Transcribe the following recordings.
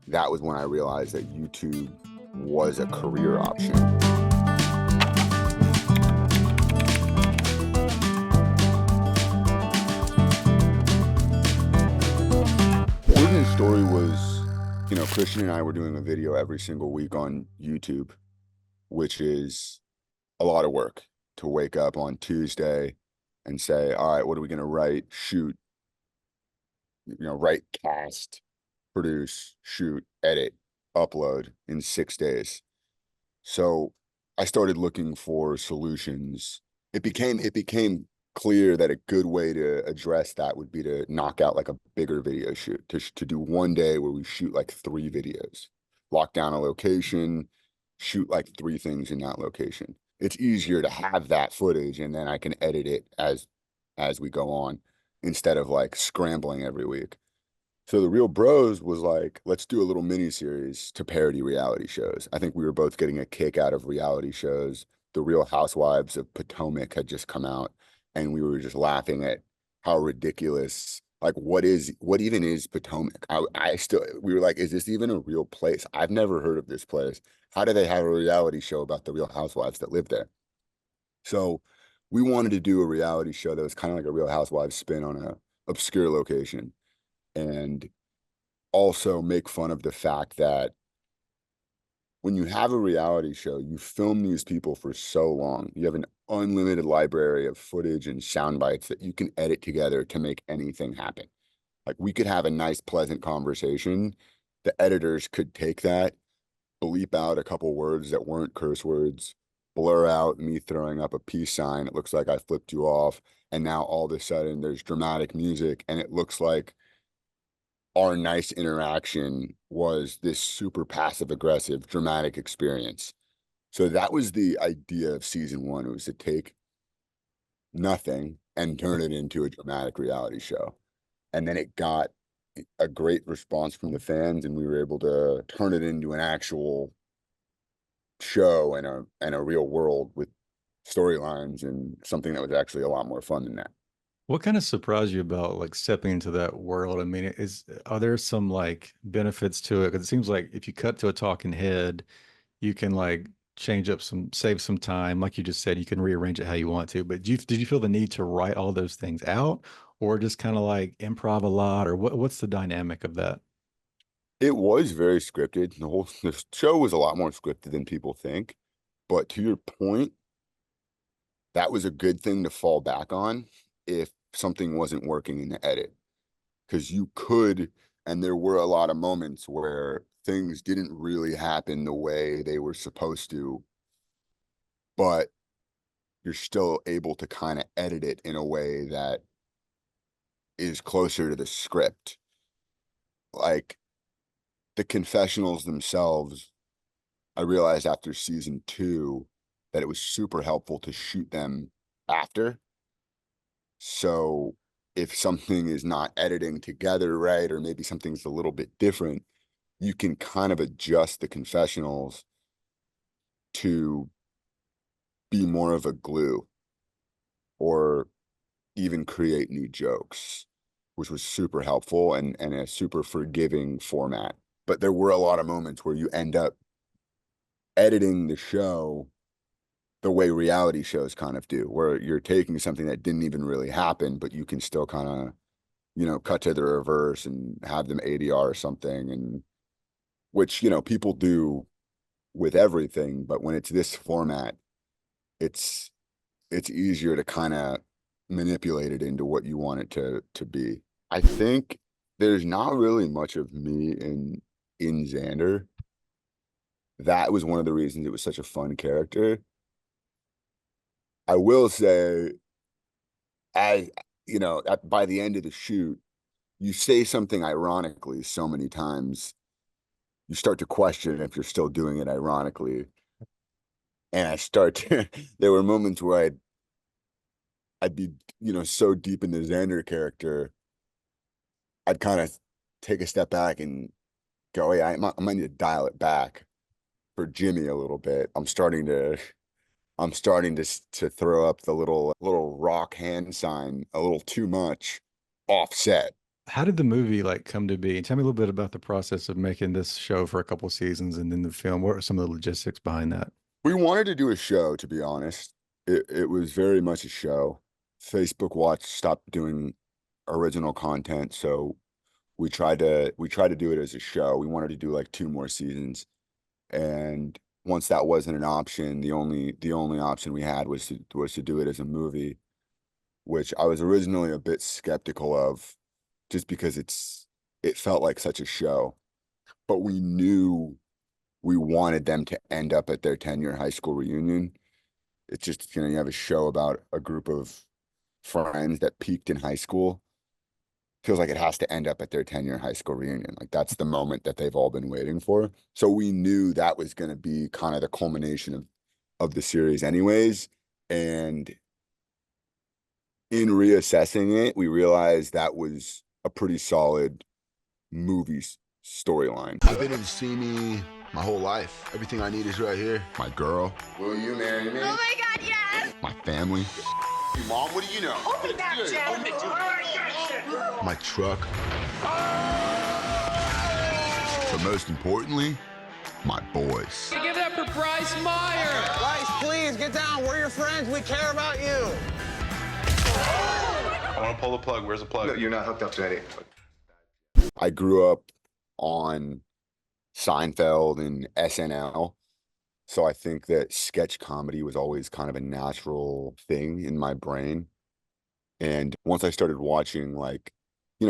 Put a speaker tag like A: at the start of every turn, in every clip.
A: that was when I realized that YouTube was a career option. Origin story was, Christian and I were doing a video every single week on YouTube, which is a lot of work to wake up on Tuesday and say, all right, what are we going to write, shoot, write, cast, produce, shoot, edit, upload in 6 days. So I started looking for solutions. It became clear that a good way to address that would be to knock out like a bigger video shoot, to do one day where we shoot like 3 videos, lock down a location, shoot like 3 things in that location. It's easier to have that footage and then I can edit it as we go on instead of like scrambling every week. So the Real Bros was like, let's do a little mini series to parody reality shows. I think we were both getting a kick out of reality shows. The Real Housewives of Potomac had just come out, and we were just laughing at how ridiculous. Like, what even is Potomac? We were like, is this even a real place? I've never heard of this place. How do they have a reality show about the Real Housewives that live there? So we wanted to do a reality show that was kind of like a Real Housewives spin on a obscure location, and also make fun of the fact that when you have a reality show, you film these people for so long. You have an unlimited library of footage and sound bites that you can edit together to make anything happen. Like, we could have a nice, pleasant conversation. The editors could take that, bleep out a couple words that weren't curse words, blur out me throwing up a peace sign. It looks like I flipped you off. And now all of a sudden there's dramatic music and it looks like our nice interaction was this super passive aggressive dramatic experience. So that was the idea of season 1. It was to take nothing and turn it into a dramatic reality show. And then it got a great response from the fans, and we were able to turn it into an actual show and a real world with storylines and something that was actually a lot more fun than that.
B: What kind of surprised you about like stepping into that world? I mean, are there some like benefits to it? Because it seems like if you cut to a talking head, you can like change up save some time. Like you just said, you can rearrange it how you want to. But did you feel the need to write all those things out, or just kind of like improv a lot, or what's the dynamic of that?
A: It was very scripted. The show was a lot more scripted than people think. But to your point, that was a good thing to fall back on if something wasn't working in the edit. Because you could, and there were a lot of moments where things didn't really happen the way they were supposed to, but you're still able to kind of edit it in a way that is closer to the script. Like the confessionals themselves, I realized after season 2 that it was super helpful to shoot them after. So if something is not editing together right, or maybe something's a little bit different, you can kind of adjust the confessionals to be more of a glue or even create new jokes, which was super helpful and a super forgiving format. But there were a lot of moments where you end up editing the show the way reality shows kind of do, where you're taking something that didn't even really happen, but you can still kind of, cut to the reverse and have them ADR or something, and which, people do with everything. But when it's this format, it's it's easier to kind of manipulate it into what you want it to be. I think there's not really much of me in Xander. That was one of the reasons it was such a fun character. I will say, as by the end of the shoot, you say something ironically so many times, you start to question if you're still doing it ironically. And there were moments where I'd be, so deep in the Xander character, I'd kind of take a step back and go, yeah, I might need to dial it back for Jimmy a little bit. I'm starting to throw up the little rock hand sign a little too much offset.
B: how did the movie like come to be? Tell me a little bit about the process of making this show for a couple seasons and then the film. What are some of the logistics behind that?
A: We wanted to do a show, to be honest. It was very much a show. Facebook Watch stopped doing original content, so we tried to do it as a show. We wanted to do like two more seasons. And once that wasn't an option, the only option we had was to do it as a movie, which I was originally a bit skeptical of just because it felt like such a show. But we knew we wanted them to end up at their 10-year high school reunion. It's just, you have a show about a group of friends that peaked in high school. Feels like it has to end up at their 10-year high school reunion. Like that's the moment that they've all been waiting for. So we knew that was going to be kind of the culmination of the series anyways. And in reassessing it, we realized that was a pretty solid movie storyline.
C: I've been in Simi my whole life. Everything I need is right here.
A: My girl. Will you marry me?
D: Oh my God, yes!
A: My family. Mom, what do you know?
D: Open that, Jeff!
C: My truck. But most importantly, my boys.
E: Give it up for Bryce Meyer.
F: Bryce, please get down. We're your friends. We care about you.
G: I want to pull the plug. Where's the plug?
H: No, you're not hooked up to any.
A: I grew up on Seinfeld and SNL. So I think that sketch comedy was always kind of a natural thing in my brain. And once I started watching, like,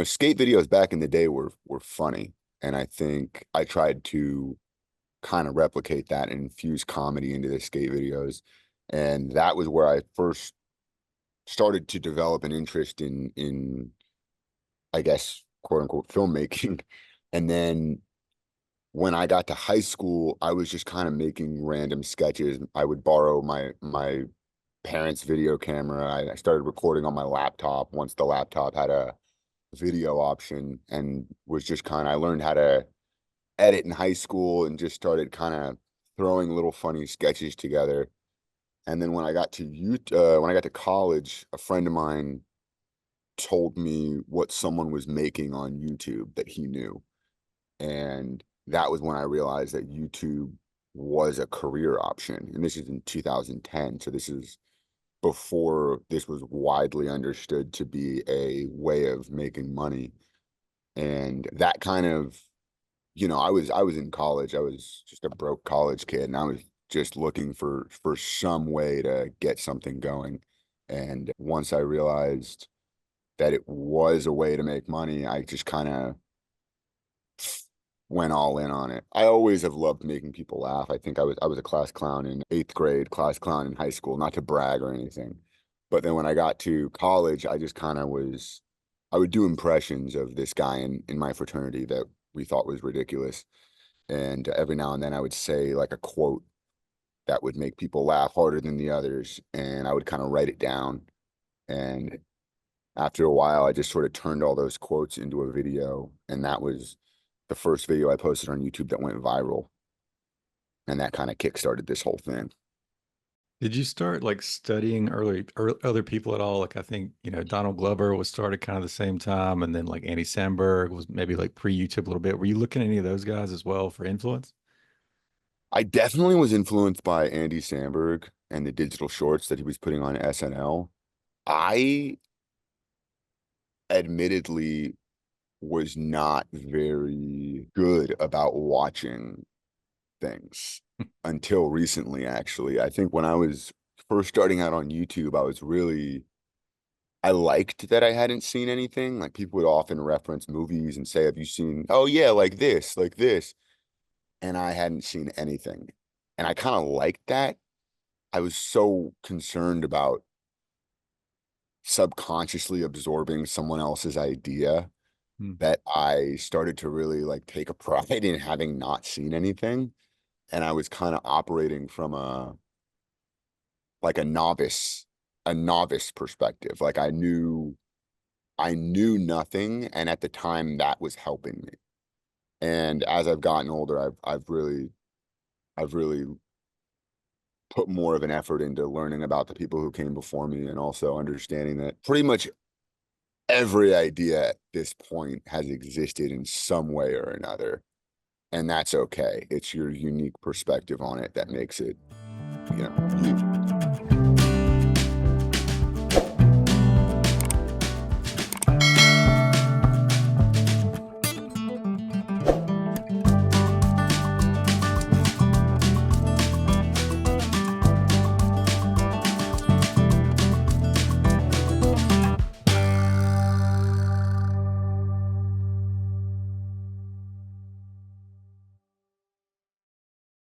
A: skate videos back in the day were funny. And I think I tried to kind of replicate that and infuse comedy into the skate videos. And that was where I first started to develop an interest in I guess, quote unquote, filmmaking. And then when I got to high school, I was just kind of making random sketches. I would borrow my parents' video camera. I started recording on my laptop once the laptop had a video option, and was just I learned how to edit in high school and just started kind of throwing little funny sketches together. And then when I got to college, a friend of mine told me what someone was making on YouTube that he knew. And that was when I realized that YouTube was a career option. And this is in 2010. So this is before this was widely understood to be a way of making money. And that kind of, I was in college. I was just a broke college kid, and I was just looking for some way to get something going. And once I realized that it was a way to make money, I just kind of went all in on it. I always have loved making people laugh. I think I was a class clown in 8th grade, class clown in high school, not to brag or anything. But then when I got to college, I just kind of I would do impressions of this guy in my fraternity that we thought was ridiculous. And every now and then I would say like a quote that would make people laugh harder than the others. And I would kind of write it down. And after a while, I just sort of turned all those quotes into a video. And that was the first video I posted on YouTube that went viral. And that kind of kickstarted this whole thing.
B: Did you start like studying other people at all? Like I think, Donald Glover was started kind of the same time, and then like Andy Samberg was maybe like pre-YouTube a little bit. Were you looking at any of those guys as well for influence?
A: I definitely was influenced by Andy Samberg and the digital shorts that he was putting on SNL. I admittedly was not very good about watching things until recently, actually. I think when I was first starting out on YouTube, I liked that I hadn't seen anything. Like people would often reference movies and say, have you seen, oh yeah, like this, like this. And I hadn't seen anything. And I kind of liked that. I was so concerned about subconsciously absorbing someone else's idea that I started to really like take a pride in having not seen anything. And I was kind of operating from a novice perspective. Like I knew nothing. And at the time that was helping me. And as I've gotten older, I've really put more of an effort into learning about the people who came before me, and also understanding that pretty much every idea at this point has existed in some way or another. And that's okay. It's your unique perspective on it that makes it, you.